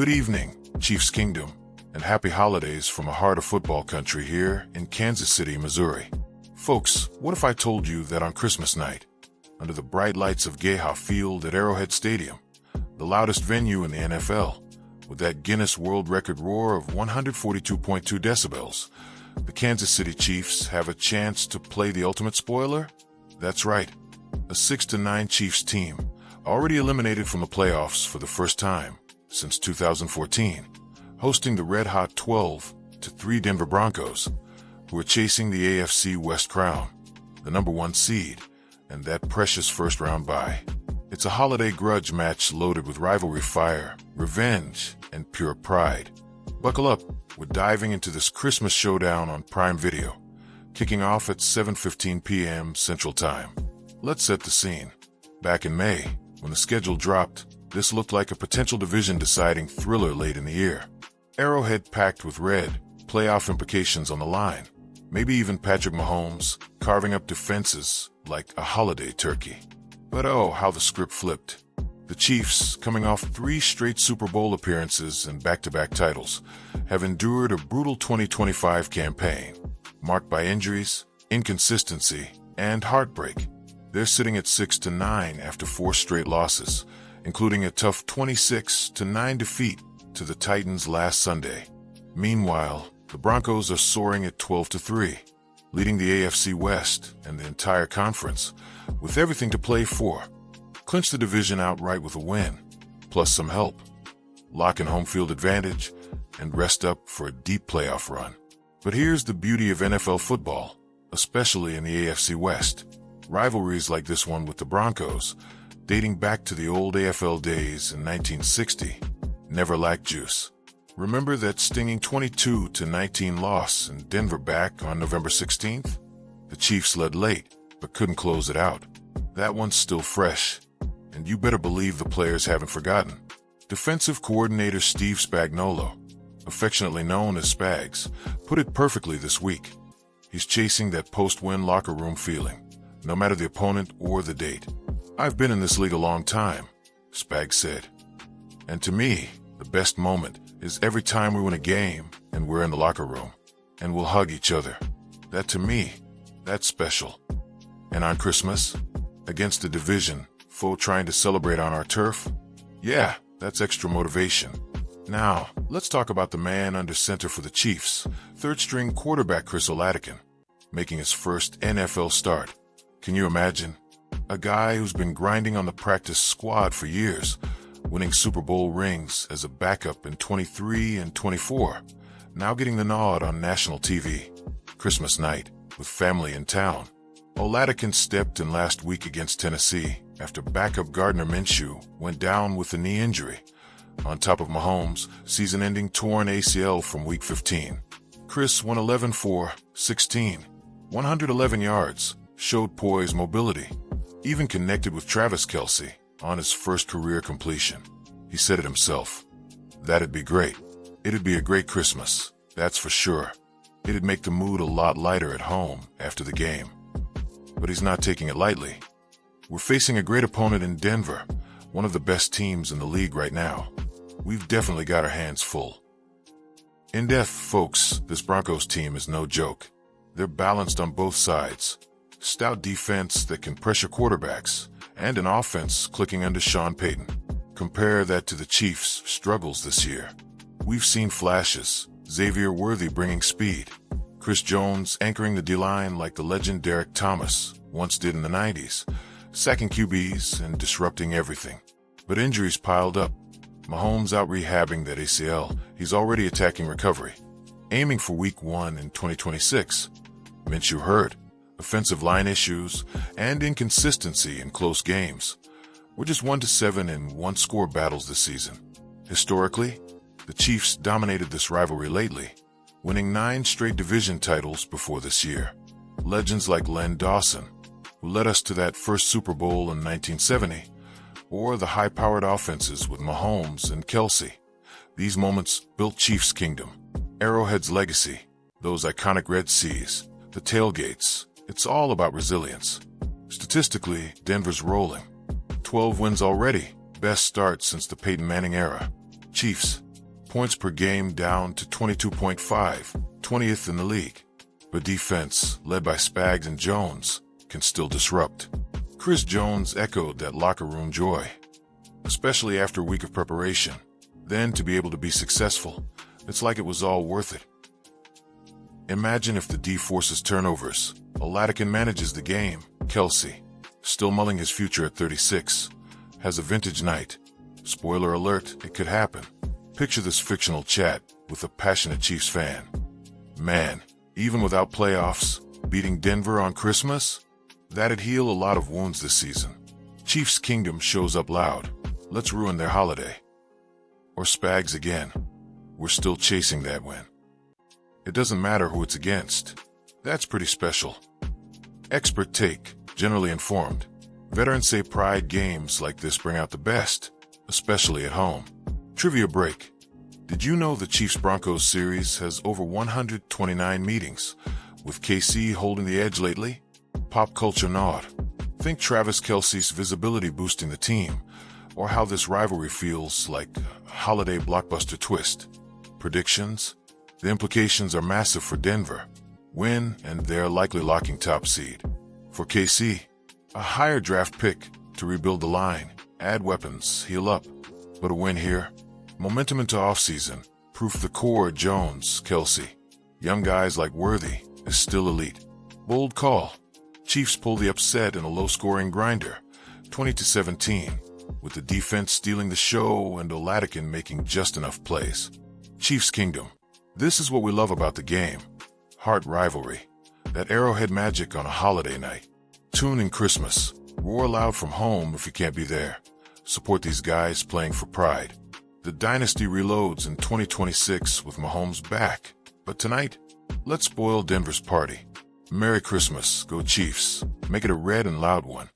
Good evening, Chiefs Kingdom, and happy holidays from a heart of football country here in Kansas City, Missouri. Folks, what if I told you that on Christmas night, under the bright lights of Geha Field at Arrowhead Stadium, the loudest venue in the NFL, with that Guinness World Record roar of 142.2 decibels, the Kansas City Chiefs have a chance to play the ultimate spoiler? That's right, a 6-9 Chiefs team, already eliminated from the playoffs for the first time since 2014, hosting the red-hot 12-3 Denver Broncos, who are chasing the AFC West crown, the #1 seed, and that precious first-round bye. It's a holiday grudge match loaded with rivalry fire, revenge, and pure pride. Buckle up, we're diving into this Christmas showdown on Prime Video, kicking off at 7:15 p.m. Central Time. Let's set the scene. Back in May, when the schedule dropped, this looked like a potential division-deciding thriller late in the year. Arrowhead packed with red, playoff implications on the line, maybe even Patrick Mahomes carving up defenses like a holiday turkey. But oh, how the script flipped. The Chiefs, coming off 3 straight Super Bowl appearances and back-to-back titles, have endured a brutal 2025 campaign, marked by injuries, inconsistency, and heartbreak. They're sitting at 6-9 after 4 straight losses, including a tough 26-9 defeat to the Titans last Sunday. Meanwhile, the Broncos are soaring at 12-3, leading the AFC West and the entire conference, with everything to play for. Clinch the division outright with a win, plus some help. Lock in home field advantage, and rest up for a deep playoff run. But here's the beauty of NFL football, especially in the AFC West. Rivalries like this one with the Broncos, dating back to the old AFL days in 1960, never lacked juice. Remember that stinging 22-19 loss in Denver back on November 16th? The Chiefs led late, but couldn't close it out. That one's still fresh, and you better believe the players haven't forgotten. Defensive coordinator Steve Spagnuolo, affectionately known as Spags, put it perfectly this week. He's chasing that post-win locker room feeling, no matter the opponent or the date. "I've been in this league a long time," Spags said. "And to me, the best moment is every time we win a game and we're in the locker room and we'll hug each other. That to me, that's special. And on Christmas, against a division foe trying to celebrate on our turf, yeah, that's extra motivation." Now, let's talk about the man under center for the Chiefs, third-string quarterback Chris Oladikin, making his first NFL start. Can you imagine? A guy who's been grinding on the practice squad for years, winning Super Bowl rings as a backup in 23 and 24, now getting the nod on national TV. Christmas night, with family in town. Oladikin stepped in last week against Tennessee after backup Gardner Minshew went down with a knee injury, on top of Mahomes' season-ending torn ACL from Week 15. Chris went 11 for 16, 111 yards, showed poise, mobility, even connected with Travis Kelce on his first career completion. He said it himself. That'd be great. It'd be a great Christmas, that's for sure. It'd make the mood a lot lighter at home after the game. But he's not taking it lightly. We're facing a great opponent in Denver, one of the best teams in the league right now. We've definitely got our hands full. In depth, folks, this Broncos team is no joke. They're balanced on both sides. Stout defense that can pressure quarterbacks, and an offense clicking under Sean Payton. Compare that to the Chiefs' struggles this year. We've seen flashes, Xavier Worthy bringing speed, Chris Jones anchoring the D-line like the legend Derek Thomas once did in the 90s, sacking QBs and disrupting everything. But injuries piled up. Mahomes out rehabbing that ACL, he's already attacking recovery. Aiming for Week 1 in 2026. Minshew hurt. Offensive line issues, and inconsistency in close games. We're just 1-7 in one-score battles this season. Historically, the Chiefs dominated this rivalry lately, winning 9 straight division titles before this year. Legends like Len Dawson, who led us to that first Super Bowl in 1970, or the high-powered offenses with Mahomes and Kelce. These moments built Chiefs Kingdom. Arrowhead's legacy, those iconic red C's, the tailgates, it's all about resilience. Statistically, Denver's rolling. 12 wins already, best start since the Peyton Manning era. Chiefs, Points per game down to 22.5, 20th in the league. But defense, led by Spags and Jones, can still disrupt. Chris Jones echoed that locker room joy, especially after a week of preparation. Then to be able to be successful, it's like it was all worth it. Imagine if the D forces turnovers. Loudest manages the game. Kelce, still mulling his future at 36, has a vintage night. Spoiler alert, it could happen. Picture this fictional chat with a passionate Chiefs fan. Man, even without playoffs, beating Denver on Christmas? That'd heal a lot of wounds this season. Chiefs Kingdom shows up loud. Let's ruin their holiday. Or Spags again. We're still chasing that win. It doesn't matter who it's against. That's pretty special. Expert take, generally informed. Veterans say pride games like this bring out the best, especially at home. Trivia break. Did you know the Chiefs-Broncos series has over 129 meetings, with KC holding the edge lately? Pop culture nod. Think Travis Kelce's visibility boosting the team, or how this rivalry feels like a holiday blockbuster twist. Predictions? The implications are massive for Denver. Win, and they're likely locking top seed. For KC, a higher draft pick to rebuild the line, add weapons, heal up. But a win here, momentum into offseason, proof the core Jones, Kelce, young guys like Worthy is still elite. Bold call. Chiefs pull the upset in a low-scoring grinder, 20-17, with the defense stealing the show and Loudest making just enough plays. Chiefs Kingdom. This is what we love about the game. Heart rivalry. That Arrowhead magic on a holiday night. Tune in Christmas. Roar loud from home if you can't be there. Support these guys playing for pride. The dynasty reloads in 2026 with Mahomes back. But tonight, let's spoil Denver's party. Merry Christmas, go Chiefs. Make it a red and loud one.